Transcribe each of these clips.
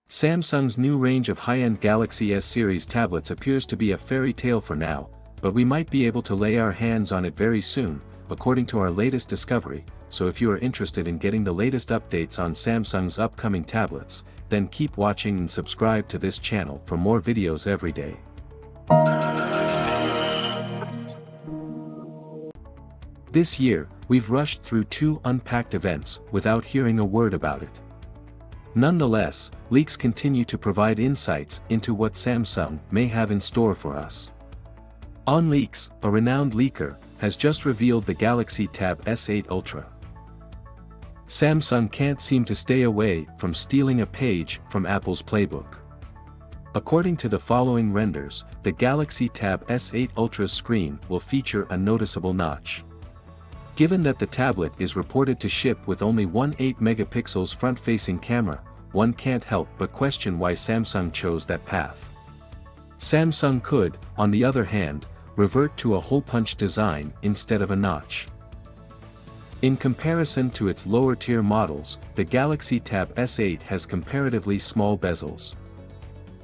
Samsung's new range of high-end Galaxy S series tablets appears to be a fairy tale for now, but we might be able to lay our hands on it very soon, according to our latest discovery. So if you are interested in getting the latest updates on Samsung's upcoming tablets, then keep watching and subscribe to this channel for more videos every day. This year, we've rushed through 2 unpacked events without hearing a word about it. Nonetheless, leaks continue to provide insights into what Samsung may have in store for us. OnLeaks, a renowned leaker, has just revealed the Galaxy Tab S8 Ultra. Samsung can't seem to stay away from stealing a page from Apple's playbook. According to the following renders, the Galaxy Tab S8 Ultra's screen will feature a noticeable notch. Given that the tablet is reported to ship with only one 8-megapixels front-facing camera, one can't help but question why Samsung chose that path. Samsung could, on the other hand, revert to a hole-punch design instead of a notch. In comparison to its lower-tier models, the Galaxy Tab S8 has comparatively small bezels.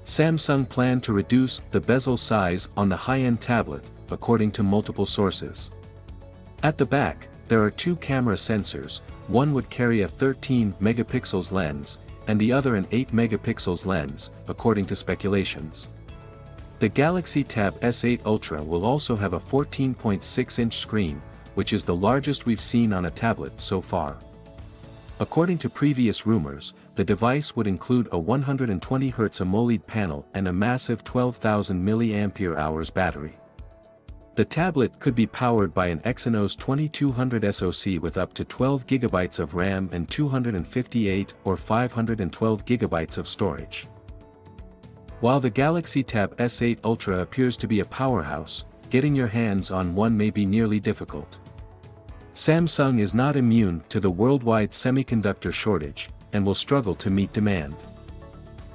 Samsung planned to reduce the bezel size on the high-end tablet, according to multiple sources. At the back, there are 2 camera sensors, one would carry a 13-megapixels lens, and the other an 8-megapixels lens, according to speculations. The Galaxy Tab S8 Ultra will also have a 14.6-inch screen, which is the largest we've seen on a tablet so far. According to previous rumors, the device would include a 120Hz AMOLED panel and a massive 12,000 mAh battery. The tablet could be powered by an Exynos 2200 SoC with up to 12 GB of RAM and 258 or 512 GB of storage. While the Galaxy Tab S8 Ultra appears to be a powerhouse, getting your hands on one may be nearly difficult. Samsung is not immune to the worldwide semiconductor shortage, and will struggle to meet demand.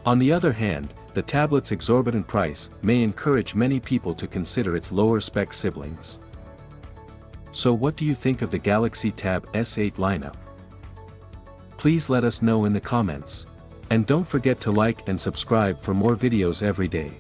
On the other hand, the tablet's exorbitant price may encourage many people to consider its lower-spec siblings. So what do you think of the Galaxy Tab S8 lineup? Please let us know in the comments. And don't forget to like and subscribe for more videos every day.